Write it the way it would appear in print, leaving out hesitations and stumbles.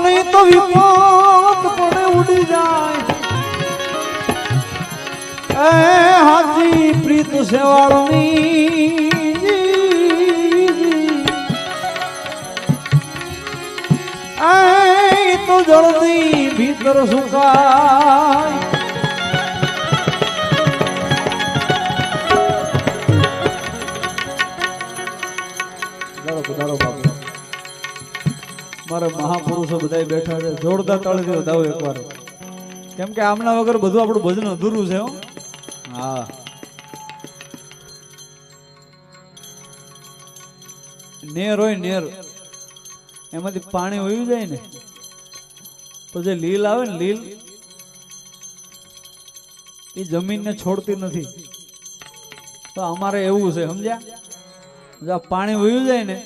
અને તો વિપત પડે ઉડી જાય એ હાજી પ્રીત સેવાળની તો જલ્દી ભીતર સુકાય મારા મહાપુરુષો બધા બેઠા છે જોરદાર તાળીથી વધાવો એકવાર કેમ કે આમના વગર બધું આપણું ભજન અધૂરું છે હો હા નેર હોય નેર એમાંથી પાણી વયું જાય ને તો જે લીલ આવે ને લીલ એ જમીનને છોડતી નથી તો અમારે એવું છે સમજ્યા પાણી વયું જાય ને